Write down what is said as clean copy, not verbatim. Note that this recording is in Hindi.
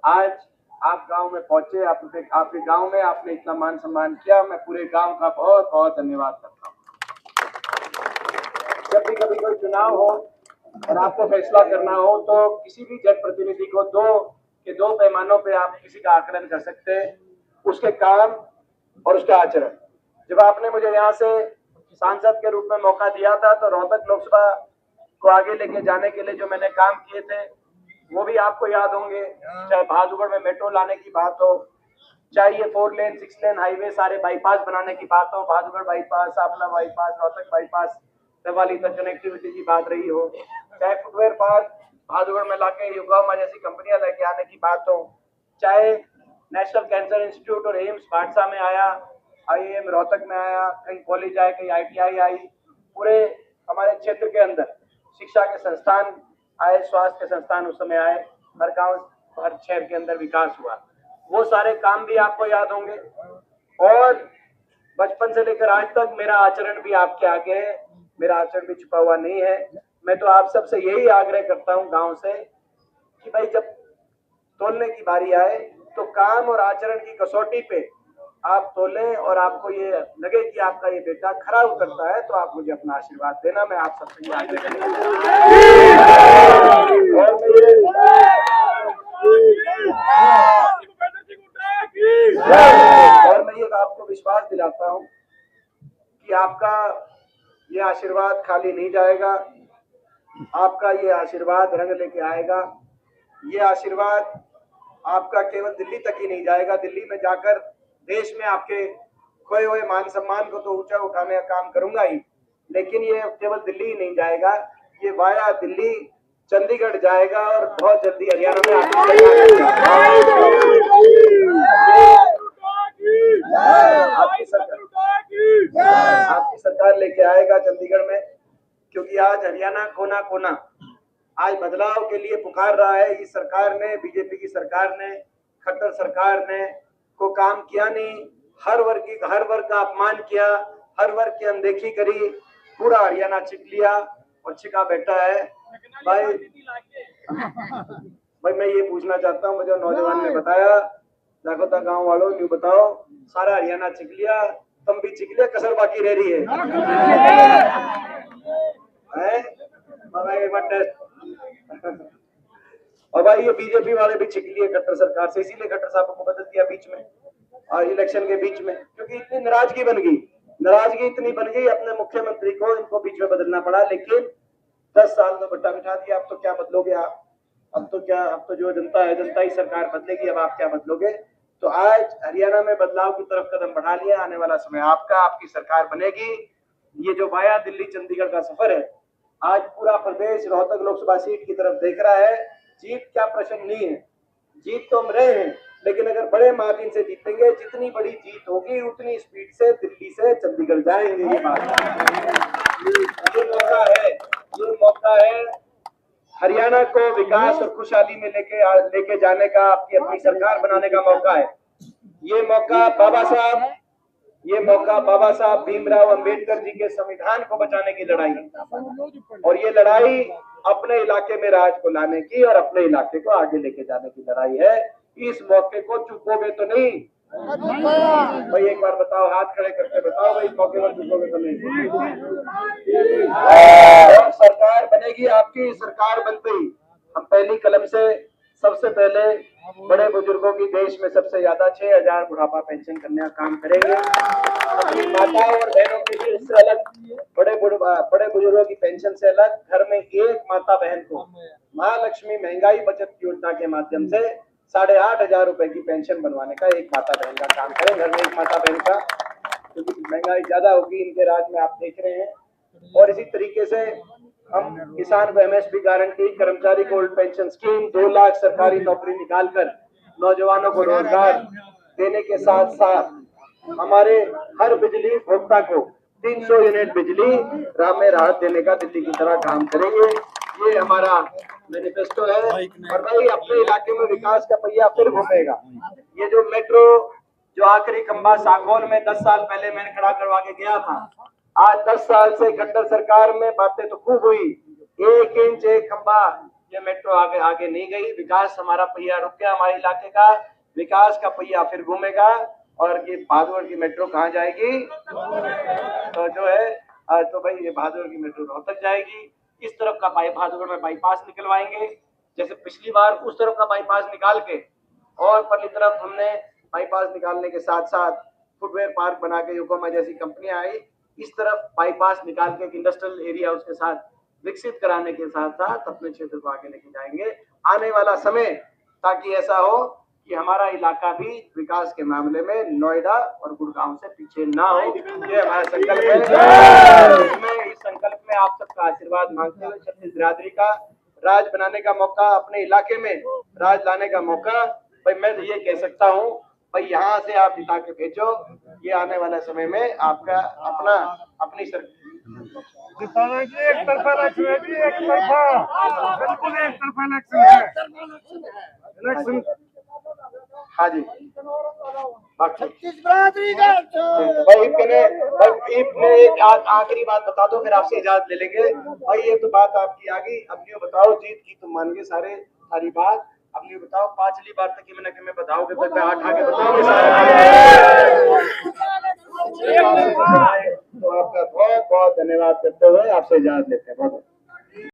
आज आप गांव में पहुंचे, आपके गांव में आपने इतना मान सम्मान किया, मैं पूरे गांव का बहुत बहुत धन्यवाद करता हूँ। जब भी कभी कोई चुनाव हो और आपको फैसला करना हो तो किसी भी जनप्रतिनिधि को दो पैमानों पे आप किसी का आकलन कर सकते हैं, उसके काम और उसका आचरण। जब आपने मुझे यहाँ से सांसद के रूप में मौका दिया था तो रोहतक लोकसभा को आगे लेके जाने के लिए जो मैंने काम किए थे वो भी आपको याद होंगे। चाहे बहादुरगढ़ में मेट्रो लाने की बात हो, चाहे ये 4 लेन 6 लेन हाईवे सारे बाईपास बनाने की बात हो, बहादुरगढ़ बाईपास, आंवला बाईपास, रोहतक बाईपास, सवाली तक कनेक्टिविटी की बात रही हो, चाहे फुटवेयर पार्क बहादुरगढ़ में लाके युगामा जैसी कंपनियां लेके आने की बात हो, चाहे नेशनल कैंसर इंस्टीट्यूट और एम्स बादशाह में आया, IIM रोहतक में आया, कहीं कॉलेज आए, कहीं ITI आई, पूरे हमारे क्षेत्र के अंदर शिक्षा के संस्थान आए, स्वास्थ्य के संस्थान उस समय आए, हर गांव हर शहर के अंदर विकास हुआ। वो सारे काम भी आपको याद होंगे। और बचपन से लेकर आज तक मेरा आचरण भी आपके आगे है, मेरा आचरण भी छुपा हुआ नहीं है। मैं तो आप सबसे यही आग्रह करता हूँ गांव से कि भाई जब तोलने की बारी आए तो काम और आचरण की कसौटी पे आप तोलें और आपको ये लगे कि आपका ये बेटा खरा उतरता है तो आप मुझे अपना आशीर्वाद देना। मैं आप सबसे ये आग्रह करूंगा। और मैं ये आपको विश्वास दिलाता हूँ कि आपका ये आशीर्वाद खाली नहीं जाएगा, आपका ये आशीर्वाद रंग लेके आएगा। ये आशीर्वाद आपका केवल दिल्ली तक ही नहीं जाएगा, दिल्ली में जाकर देश में आपके खोए हुए मान सम्मान को तो ऊंचा उठाने का काम करूंगा ही, लेकिन ये केवल दिल्ली ही नहीं जाएगा, ये वाया दिल्ली चंडीगढ़ जाएगा और बहुत जल्दी हरियाणा में आपकी सरकार लेके आएगा चंडीगढ़ में। क्योंकि आज हरियाणा कोना कोना आज बदलाव के लिए पुकार रहा है। इस सरकार ने, बीजेपी की सरकार ने, खट्टर सरकार ने को काम किया नहीं, हर वर्ग का अपमान किया, हर वर्ग की अनदेखी करी, पूरा हरियाणा छिक लिया और छिका बैठा है। भाई मैं ये पूछना चाहता हूँ, मुझे नौजवान ने बताया, जागोता गांव वालों न्यू बताओ, सारा हरियाणा छिक लिया, तुम भी छिक लिया, कसर बाकी रह रही है? और भाई ये बीजेपी वाले भी छिक लिए खट्टर सरकार से, इसीलिए खट्टर साहब को बदल दिया बीच में और इलेक्शन के बीच में, क्योंकि इतनी नाराजगी बन गई, नाराजगी इतनी बन गई अपने मुख्यमंत्री को इनको बीच में बदलना पड़ा। लेकिन 10 साल में बट्टा बिठा दिया, अब तो क्या बदलोगे आप? अब तो जो जनता है, जनता ही सरकार बदलेगी, अब आप क्या बदलोगे? तो आज हरियाणा में बदलाव की तरफ कदम बढ़ा लिया, आने वाला समय आपका, आपकी सरकार बनेगी। ये जो वाया दिल्ली चंडीगढ़ का सफर है, आज पूरा प्रदेश रोहतक लोकसभा सीट की तरफ देख रहा है। जीत क्या प्रश्न नहीं है, जीत तो हम रहे हैं, लेकिन अगर बड़े मार्जिन से जीतेंगे, जितनी बड़ी जीत होगी उतनी स्पीड से दिल्ली से चंडीगढ़ जाएंगे। ये मौका है हरियाणा को विकास और खुशहाली में लेके जाने का, आपकी अपनी सरकार बनाने का मौका है। ये मौका बाबा साहब भीमराव अंबेडकर जी के संविधान को बचाने की लड़ाई है, और ये लड़ाई अपने इलाके में राज को लाने की और अपने इलाके को आगे लेके जाने की लड़ाई है। इस मौके को चुकोगे तो नहीं? भाई एक बार बताओ, हाथ खड़े करके बताओ भाई, मौके पर चुकोगे तो नहीं? सरकार बनेगी आपकी, सरकार बनते ही हम पहली कलम से सबसे पहले बड़े बुजुर्गों की, देश में सबसे ज्यादा 6000 बुढ़ापा पेंशन करने का काम करेंगे। माताओं और बहनों के लिए इससे अलग, बड़े बुजुर्गों की पेंशन से अलग, घर में एक माता बहन को महालक्ष्मी महंगाई बचत योजना के माध्यम से 8500 रुपए की पेंशन बनवाने का एक माता बहन का काम करें, घर में एक माता बहन का, क्योंकि महंगाई ज्यादा होगी इनके राज में, आप देख रहे हैं। और इसी तरीके से हम किसान को MSP गारंटी, कर्मचारी को ओल्ड पेंशन स्कीम, 2 लाख सरकारी नौकरी निकालकर नौजवानों को रोजगार देने के साथ साथ हमारे हर बिजली उपभोक्ता को 300 यूनिट बिजली में राहत देने का दिल्ली की तरह काम करेंगे। ये हमारा मैनिफेस्टो है। और भाई अपने इलाके में विकास का पहिया फिर घूमेगा। ये जो मेट्रो, जो आखिरी खंबा सागौन में 10 साल पहले मैंने खड़ा करवा के गया था, आज 10 साल से खट्टर सरकार में बातें तो खूब हुई, 1 इंच एक खंबा ये मेट्रो आगे आगे नहीं गई, विकास हमारा पहिया रुक गया, हमारे इलाके का विकास का पहिया फिर घूमेगा। और ये भादुड़ की मेट्रो कहाँ जाएगी? तो जो है तो भाई ये भादुड़ की मेट्रो रोहतक जाएगी। इस तरफ का भादुड़ में बाईपास निकलवाएंगे, जैसे पिछली बार उस तरफ का बाईपास निकाल के, और परली तरफ हमने बाईपास निकालने के साथ साथ फुटवेयर पार्क बना के योकोमा जैसी कंपनियां आई, इस तरफ बाईपास निकाल के इंडस्ट्रियल एरिया उसके साथ विकसित कराने के साथ साथ अपने क्षेत्र को आगे लेके जाएंगे आने वाला समय, ताकि ऐसा हो कि हमारा इलाका भी विकास के मामले में नोएडा और गुड़गांव से पीछे ना हो। ये हमारा संकल्प है। मैं इस संकल्प में आप सबका आशीर्वाद मांगते हुए छत्तीस बिरादरी का राज बनाने का मौका, अपने इलाके में राज लाने का मौका, भाई मैं तो ये कह सकता हूँ भाई यहाँ से आप जिता के भेजो, ये आने वाले समय में आपका अपना अपनी एक तरफा इलेक्शन है जी, एक तरफा, बिल्कुल एक तरफा इलेक्शन है। इलेक्शन हाँ जी छत्तीस बिरादरी का भाई मैं एक आखिरी बात बता दो, फिर आपसे इजाजत ले लेंगे। भाई ये तो बात आपकी आ गई, अब ये बताओ जीत की तुम मान गए सारी बात, अब ये बताओ पांचली बार तक कि मैं बताओगे तो मैं 8 आगे बताओगे तो आपका बहुत बहुत धन्यवाद करते हुए आपसे इजाजत लेते हैं। बहुत